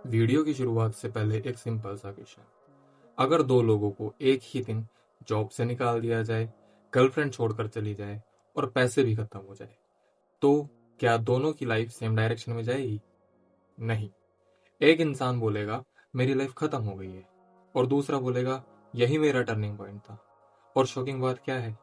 Video की शुरुआत से पहले एक सिंपल सा क्वेश्चन। अगर दो लोगों को एक ही दिन जॉब से निकाल दिया जाए, गर्लफ्रेंड छोड़कर चली जाए और पैसे भी खत्म हो जाए, तो क्या दोनों की लाइफ सेम डायरेक्शन में जाएगी? नहीं। एक इंसान बोलेगा मेरी लाइफ खत्म हो गई है और दूसरा बोलेगा यही मेरा टर्निंग पॉइंट था। और शॉकिंग बात क्या है,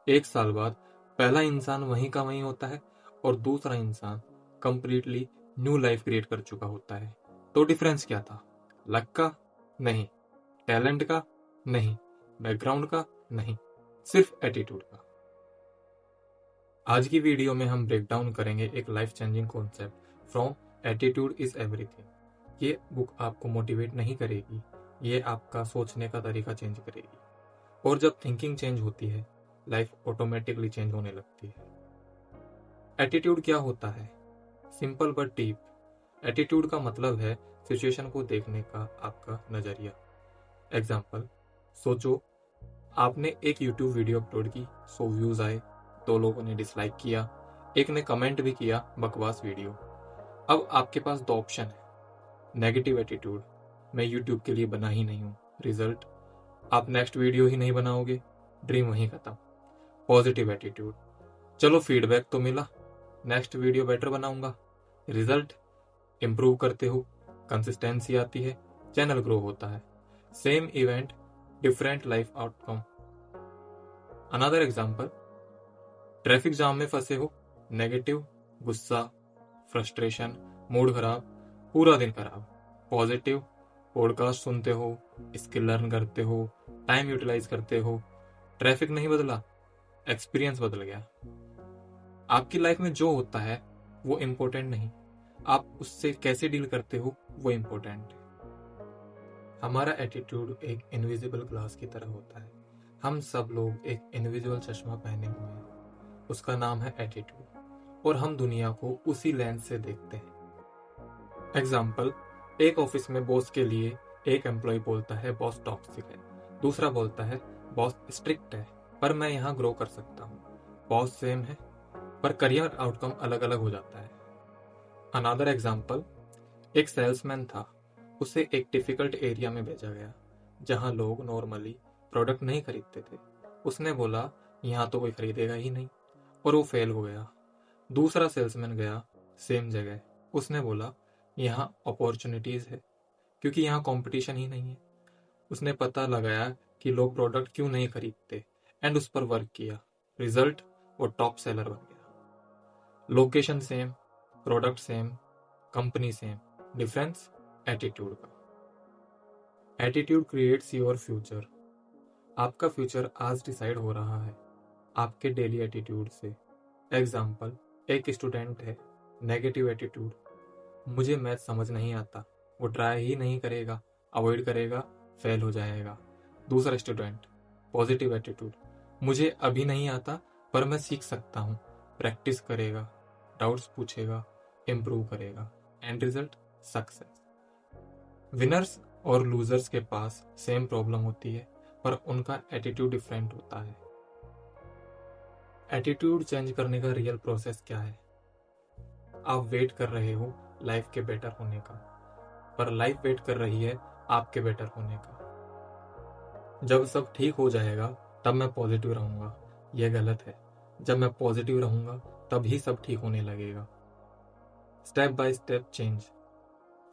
एक साल बाद पहला इंसान वहीं का वहीं होता है और दूसरा इंसान कंप्लीटली न्यू लाइफ क्रिएट कर चुका होता है। तो डिफरेंस क्या था? लक का? नहीं। टैलेंट का? नहीं। बैकग्राउंड का? नहीं। सिर्फ एटीट्यूड का। आज की वीडियो में हम ब्रेक डाउन करेंगे एक life changing concept, from attitude is everything. ये बुक आपको मोटिवेट नहीं करेगी, ये आपका सोचने का तरीका चेंज करेगी। और जब थिंकिंग चेंज होती है, लाइफ ऑटोमेटिकली चेंज होने लगती है। एटीट्यूड क्या होता है? Simple but deep. एटीट्यूड का मतलब है सिचुएशन को देखने का आपका नजरिया। एग्जाम्पल, सोचो आपने एक यूट्यूब वीडियो अपलोड की, 100 व्यूज आए, 2 लोगों ने डिसलाइक किया, एक ने कमेंट भी किया बकवास वीडियो। अब आपके पास 2 ऑप्शन है। नेगेटिव एटीट्यूड, मैं यूट्यूब के लिए बना ही नहीं हूँ। रिजल्ट, आप नेक्स्ट वीडियो ही नहीं बनाओगे, ड्रीम वहीं खत्म। पॉजिटिव एटीट्यूड, चलो फीडबैक तो मिला, नेक्स्ट वीडियो बेटर बनाऊंगा। रिजल्ट, इंप्रूव करते हो, कंसिस्टेंसी आती है, चैनल ग्रो होता है। Same event, different life outcome. Another example, traffic jam में फंसे हो, नेगेटिव, गुस्सा, फ्रस्ट्रेशन, मूड खराब, पूरा दिन खराब। पॉजिटिव, पॉडकास्ट सुनते हो, स्किल लर्न करते हो, टाइम यूटिलाइज करते हो। ट्रैफिक नहीं बदला, एक्सपीरियंस बदल गया। आपकी लाइफ में जो होता है वो इम्पोर्टेंट नहीं, आप उससे कैसे डील करते हो वो इम्पोर्टेंट है। हमारा एटीट्यूड एक इनविजिबल ग्लास की तरह होता है। हम सब लोग एक इनविजिबल चश्मा पहने हुए हैं, उसका नाम है एटीट्यूड, और हम दुनिया को उसी लेंस से देखते हैं। एग्जाम्पल, एक ऑफिस में बॉस के लिए एक एम्प्लॉय बोलता है बॉस टॉक्सिक है, दूसरा बोलता है बॉस स्ट्रिक्ट है, पर मैं यहाँ ग्रो कर सकता हूँ। बॉस सेम है पर करियर आउटकम अलग अलग हो जाता है। अनदर एग्जाम्पल, एक सेल्समैन था, उसे एक डिफिकल्ट एरिया में भेजा गया जहां लोग नॉर्मली प्रोडक्ट नहीं खरीदते थे। उसने बोला यहाँ तो कोई खरीदेगा ही नहीं, और वो फेल हो गया। दूसरा सेल्समैन गया सेम जगह, उसने बोला यहाँ अपॉर्चुनिटीज है क्योंकि यहाँ कंपटीशन ही नहीं है। उसने पता लगाया कि लोग प्रोडक्ट क्यों नहीं खरीदते एंड उस पर वर्क किया। रिजल्ट, वो टॉप सेलर बन गया। Location same, product same, company same, difference attitude का। Attitude creates your future. आपका फ्यूचर आज डिसाइड हो रहा है आपके डेली एटीट्यूड से। एग्जाम्पल, एक स्टूडेंट है, नेगेटिव एटीट्यूड, मुझे मैथ समझ नहीं आता, वो ट्राई ही नहीं करेगा, अवॉइड करेगा, फेल हो जाएगा। दूसरा स्टूडेंट, पॉजिटिव एटीट्यूड, मुझे अभी नहीं आता पर मैं सीख सकता हूँ, प्रैक्टिस करेगा, डाउट्स पूछेगा, इम्प्रूव करेगा, एंड रिजल्ट सक्सेस। विनर्स और लूजर्स के पास सेम प्रॉब्लम होती है पर उनका एटीट्यूड डिफरेंट होता है। एटीट्यूड चेंज करने का रियल प्रोसेस क्या है? आप वेट कर रहे हो लाइफ के बेटर होने का, पर लाइफ वेट कर रही है आपके बेटर होने का। जब सब ठीक हो जाएगा तब मैं पॉजिटिव रहूंगा, यह गलत है। जब मैं पॉजिटिव रहूंगा तभी सब ठीक होने लगेगा। Step by step change.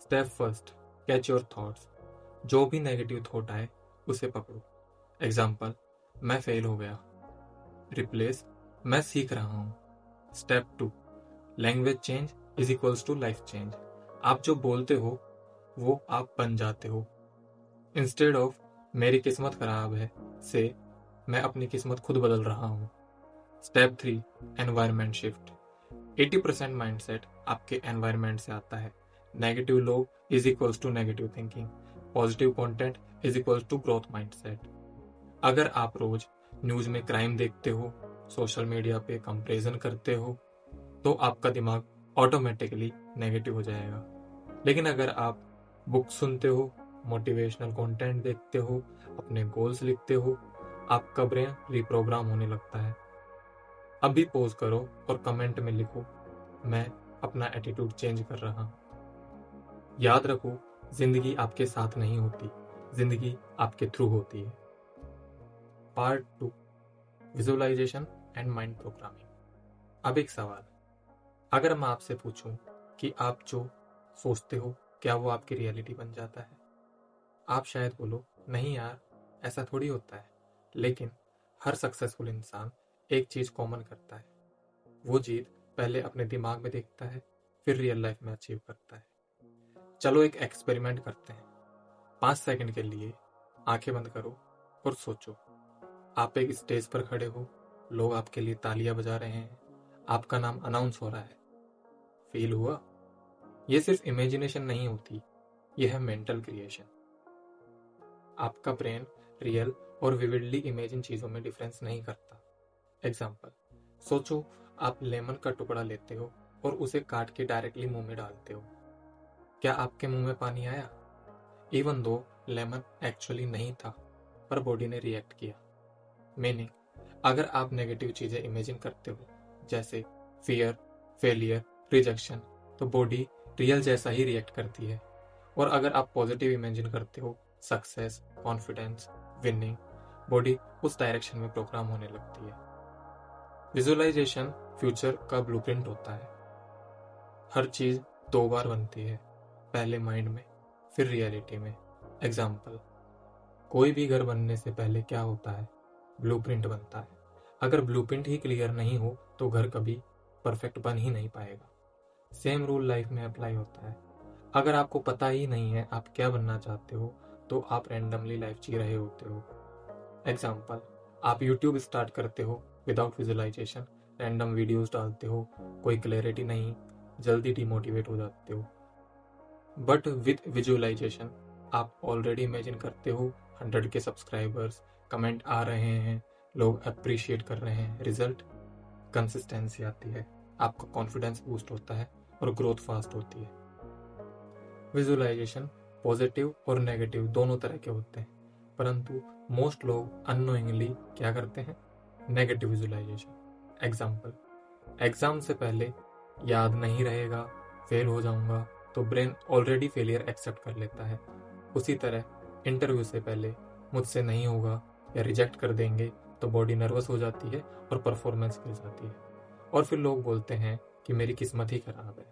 Step first, catch your thoughts. जो भी नेगेटिव थॉट आए उसे पकड़ो। एग्जाम्पल, मैं फेल हो गया, रिप्लेस मैं सीख रहा हूं। Step 2, language change is equals to life change. आप जो बोलते हो वो आप बन जाते हो। इंस्टेड ऑफ मेरी किस्मत खराब है से मैं अपनी किस्मत खुद बदल रहा हूं। Step 3, environment shift. 80% माइंडसेट आपके एनवायरमेंट से आता है। नेगेटिव लोग is equals to negative thinking, positive content is equals to growth mindset. अगर आप रोज न्यूज में क्राइम देखते हो, सोशल मीडिया पे कंपैरिजन करते हो, तो आपका दिमाग ऑटोमेटिकली नेगेटिव हो जाएगा। लेकिन अगर आप बुक सुनते हो, मोटिवेशनल कंटेंट देखते हो, अपने गोल्स लिखते हो, आपका ब्रेन रिप्रोग्राम होने लगता है। अभी पॉज करो और कमेंट में लिखो, मैं अपना एटीट्यूड चेंज कर रहा हूं। याद रखो, जिंदगी आपके साथ नहीं होती, जिंदगी आपके थ्रू होती है। Part 2, visualisation and mind programming. अब एक सवाल, अगर मैं आपसे पूछूं कि आप जो सोचते हो क्या वो आपकी रियलिटी बन जाता है? आप शायद बोलो, नहीं यार, ऐसा थोड़ी होता है। लेकिन हर सक्सेसफुल इंसान एक चीज कॉमन करता है। वो चीज पहले अपने दिमाग में देखता है, फिर रियल लाइफ में अचीव करता है। चलो एक एक्सपेरिमेंट करते हैं। 5 सेकंड के लिए आंखें बंद करो और सोचो, आप एक स्टेज पर खड़े हो, लोग आपके लिए तालियां बजा रहे हैं, आपका नाम अनाउंस हो रहा है। फील हुआ? ये सिर्फ इमेजिनेशन नहीं होती, यह है मेंटल क्रिएशन। आपका ब्रेन रियल और विविडली इमेजिन चीजों में डिफरेंस नहीं करता। एग्जाम्पल, सोचो आप लेमन का टुकड़ा लेते हो और उसे काट के डायरेक्टली मुंह में डालते हो। क्या आपके मुंह में पानी आया? इवन दो लेमन एक्चुअली नहीं था, पर बॉडी ने रिएक्ट किया। मीनिंग, अगर आप नेगेटिव चीजें इमेजिन करते हो, जैसे फियर, फेलियर, रिजेक्शन, तो बॉडी रियल जैसा ही रिएक्ट करती है। और अगर आप पॉजिटिव इमेजिन करते हो, सक्सेस, कॉन्फिडेंस, विनिंग, बॉडी उस डायरेक्शन में प्रोग्राम होने लगती है। विजुअलाइजेशन फ्यूचर का ब्लूप्रिंट होता है। हर चीज 2 बार बनती है, पहले माइंड में, फिर रियलिटी में। एग्जाम्पल, कोई भी घर बनने से पहले क्या होता है? ब्लूप्रिंट बनता है। अगर ब्लूप्रिंट ही क्लियर नहीं हो तो घर कभी परफेक्ट बन ही नहीं पाएगा। सेम रूल लाइफ में अप्लाई होता है। अगर आपको पता ही नहीं है आप क्या बनना चाहते हो, तो आप रैंडमली लाइफ जी रहे होते हो। एग्जाम्पल, आप यूट्यूब स्टार्ट करते हो विदाउट विजुअलाइजेशन, रैंडम वीडियोस डालते हो, कोई क्लैरिटी नहीं, जल्दी डिमोटिवेट हो जाते हो। बट विद विजुअलाइजेशन आप ऑलरेडी इमेजिन करते हो 100 के सब्सक्राइबर्स, कमेंट आ रहे हैं, लोग अप्रिशिएट कर रहे हैं। रिजल्ट, कंसिस्टेंसी आती है, आपका कॉन्फिडेंस बूस्ट होता है और ग्रोथ फास्ट होती है। विजुअलाइजेशन पॉजिटिव और नेगेटिव दोनों तरह के होते हैं, परंतु मोस्ट लोग अननोइंगली क्या करते हैं? Negative visualisation. एग्जाम्पल, एग्जाम से पहले याद नहीं रहेगा, फेल हो जाऊंगा, तो ब्रेन ऑलरेडी फेलियर एक्सेप्ट कर लेता है। उसी तरह इंटरव्यू से पहले मुझसे नहीं होगा या रिजेक्ट कर देंगे, तो बॉडी नर्वस हो जाती है और परफॉर्मेंस गिर जाती है। और फिर लोग बोलते हैं कि मेरी किस्मत ही खराब है,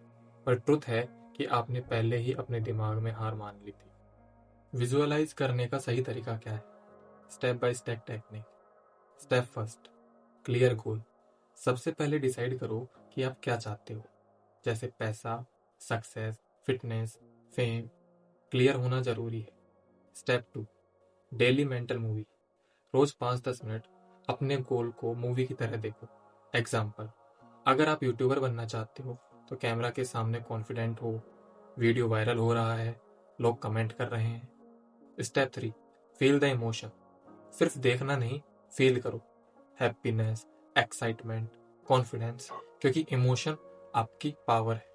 पर ट्रुथ है कि आपने पहले ही अपने दिमाग में हार मान ली थी। विजुअलाइज करने का सही तरीका क्या है? Step by step technique. Step first, clear goal. सबसे पहले डिसाइड करो कि आप क्या चाहते हो, जैसे पैसा, सक्सेस, फिटनेस, फेम। क्लियर होना जरूरी है। Step 2, daily mental movie. रोज 5-10 मिनट अपने गोल को मूवी की तरह देखो। एग्जाम्पल, अगर आप यूट्यूबर बनना चाहते हो तो कैमरा के सामने कॉन्फिडेंट हो, वीडियो वायरल हो रहा है, लोग कमेंट कर रहे हैं। Step 3, feel the emotion. सिर्फ देखना नहीं, फील करो, हैप्पीनेस, एक्साइटमेंट, कॉन्फिडेंस, क्योंकि इमोशन आपकी पावर है।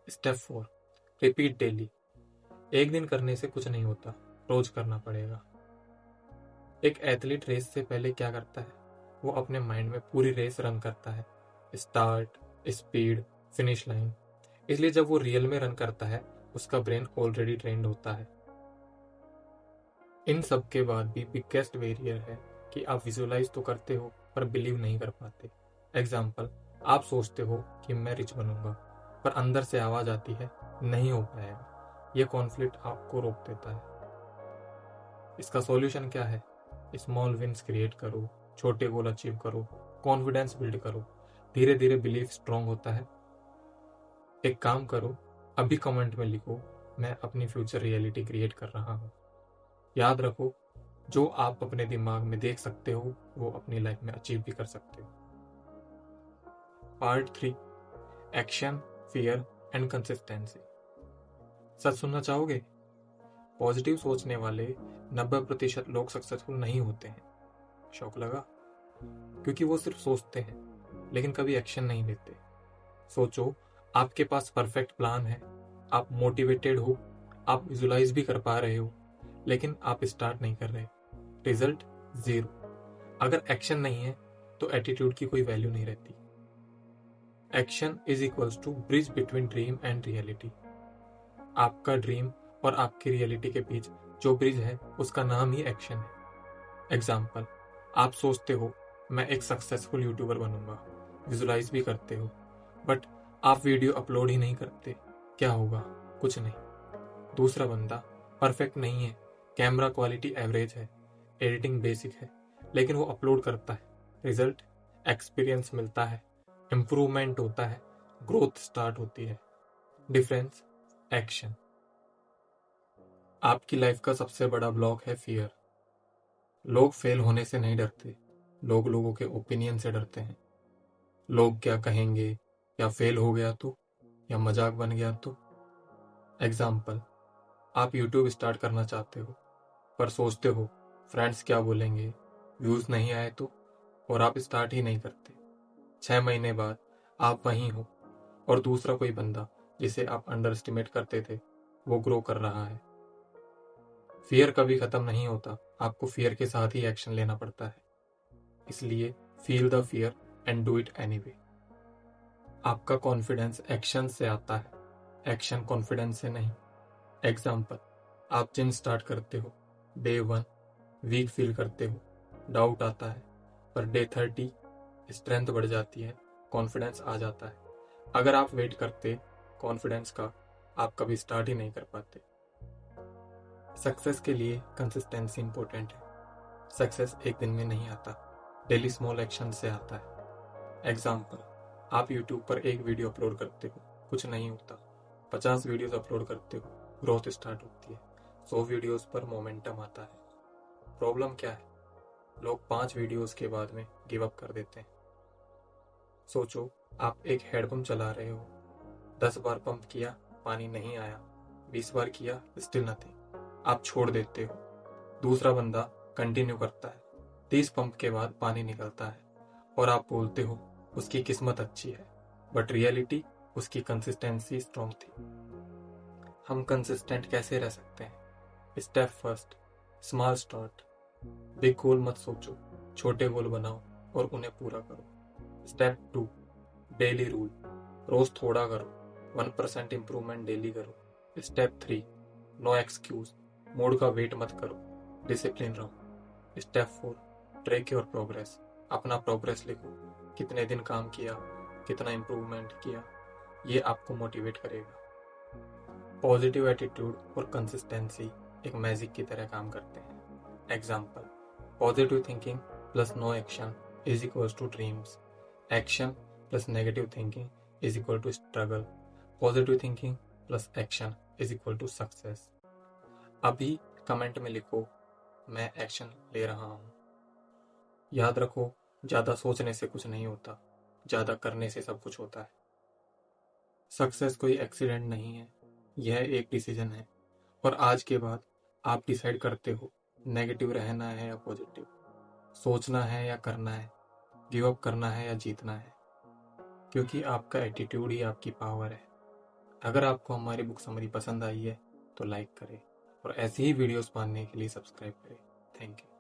Step 4, repeat daily. एक दिन करने से कुछ नहीं होता, रोज करना पड़ेगा। एक एथलीट रेस से पहले क्या करता है? वो अपने माइंड में पूरी रेस रन करता है, स्टार्ट, स्पीड, फिनिश लाइन। इसलिए जब वो रियल में रन करता है, उसका ब्रेन ऑलरेडी ट्रेंड होता है। इन सब के बाद भी बिगेस्ट वेरियर है कि आप विजुअलाइज तो करते हो पर बिलीव नहीं कर पाते। एग्जाम्पल, आप सोचते हो कि मैं रिच बनूंगा, पर अंदर से आवाज आती है नहीं हो पाएगा। ये कॉन्फ्लिक्ट आपको रोक देता है। इसका सॉल्यूशन क्या है? स्मॉल विन्स क्रिएट करो, छोटे गोल अचीव करो, कॉन्फिडेंस बिल्ड करो। धीरे धीरे बिलीफ स्ट्रांग होता है। एक काम करो, अभी कमेंट में लिखो, मैं अपनी फ्यूचर रियलिटी क्रिएट कर रहा हूँ। याद रखो, जो आप अपने दिमाग में देख सकते हो वो अपनी लाइफ में अचीव भी कर सकते हो। Part 3, action, fear and consistency. सच सुनना चाहोगे? पॉजिटिव सोचने वाले 90% लोग सक्सेसफुल नहीं होते हैं। शौक लगा? क्योंकि वो सिर्फ सोचते हैं लेकिन कभी एक्शन नहीं लेते। सोचो, आपके पास परफेक्ट प्लान है, आप मोटिवेटेड हो, आप विजुलाइज भी कर पा रहे हो, लेकिन आप स्टार्ट नहीं कर रहे। Result, zero. अगर एक्शन नहीं है तो एटीट्यूड की कोई वैल्यू नहीं रहती। Action is equals to bridge between dream and reality. आपका ड्रीम और आपकी रियलिटी के बीच जो ब्रिज है उसका नाम ही एक्शन है। एग्जाम्पल, आप सोचते हो मैं एक सक्सेसफुल यूट्यूबर बनूंगा, विजुलाइज भी करते हो, बट आप वीडियो अपलोड ही नहीं करते। क्या होगा? कुछ नहीं। दूसरा बंदा परफेक्ट नहीं है, कैमरा क्वालिटी एवरेज है, एडिटिंग बेसिक है, लेकिन वो अपलोड करता है। रिजल्ट? एक्सपीरियंस मिलता है, इम्प्रूवमेंट होता है, ग्रोथ स्टार्ट होती है। डिफरेंस? एक्शन। आपकी लाइफ का सबसे बड़ा ब्लॉक है फियर। लोग फेल होने से नहीं डरते, लोग लोगों के ओपिनियन से डरते हैं। लोग क्या कहेंगे, या फेल हो गया तो, या मजाक बन गया तो। एग्जाम्पल, आप यूट्यूब स्टार्ट करना चाहते हो, पर सोचते हो फ्रेंड्स क्या बोलेंगे, व्यूज नहीं आए तो, और आप स्टार्ट ही नहीं करते। 6 महीने बाद आप वहीं हो, और दूसरा कोई बंदा जिसे आप अंडर एस्टिमेट करते थे वो ग्रो कर रहा है। फियर कभी खत्म नहीं होता, आपको फियर के साथ ही एक्शन लेना पड़ता है। इसलिए feel the fear and do it anyway. आपका कॉन्फिडेंस एक्शन से आता है, एक्शन कॉन्फिडेंस से नहीं। एग्जाम्पल, आप जिम स्टार्ट करते हो, डे 1 वीक फील करते हो, डाउट आता है, पर डे 30 स्ट्रेंथ बढ़ जाती है, कॉन्फिडेंस आ जाता है। अगर आप वेट करते कॉन्फिडेंस का, आप कभी स्टार्ट ही नहीं कर पाते। सक्सेस के लिए कंसिस्टेंसी इंपॉर्टेंट है। सक्सेस एक दिन में नहीं आता, डेली स्मॉल एक्शन से आता है। एग्जाम्पल, आप यूट्यूब पर एक वीडियो अपलोड करते हो, कुछ नहीं होता। 50 वीडियोस अपलोड करते हो, ग्रोथ स्टार्ट होती है। 100 वीडियोस पर मोमेंटम आता है। प्रॉब्लम क्या है? लोग 5 वीडियोस के बाद में गिव अप कर देते हैं। सोचो, आप एक हेडपंप चला रहे हो, 10 बार पंप किया, पानी नहीं आया, 20 बार किया, स्टिल नथिंग, आप छोड़ देते हो। दूसरा बंदा कंटिन्यू करता है, 30 पंप के बाद पानी निकलता है, और आप बोलते हो उसकी किस्मत अच्छी है, बट रियलिटी उसकी कंसिस्टेंसी स्ट्रॉन्ग थी। हम कंसिस्टेंट कैसे रह सकते हैं? Step first, small start. Big goal मत सोचो, छोटे गोल बनाओ और उन्हें पूरा करो। Step 2, daily rule. रोज थोड़ा करो, 1% इंप्रूवमेंट डेली करो। Step 3, no excuse. मूड का वेट मत करो, डिसिप्लिन रहो। Step 4, track your progress. अपना प्रोग्रेस लिखो, कितने दिन काम किया, कितना इंप्रूवमेंट किया, ये आपको मोटिवेट करेगा। पॉजिटिव एटीट्यूड और कंसिस्टेंसी एक मैजिक की तरह काम करते हैं। Example, positive thinking plus no action is equal to dreams. Action plus negative thinking is equal to struggle. Positive thinking plus action is equal to success. अभी comment में लिखो, मैं एक्शन ले रहा हूँ। याद रखो, ज्यादा सोचने से कुछ नहीं होता, ज्यादा करने से सब कुछ होता है। सक्सेस कोई एक्सीडेंट नहीं है, यह एक डिसीजन है, और आज के बाद आप डिसाइड करते हो नेगेटिव रहना है या पॉजिटिव, सोचना है या करना है, गिव अप करना है या जीतना है, क्योंकि आपका एटीट्यूड ही आपकी पावर है। अगर आपको हमारी बुक समरी पसंद आई है तो लाइक करें, और ऐसी ही वीडियोस पाने के लिए सब्सक्राइब करें। Thank you.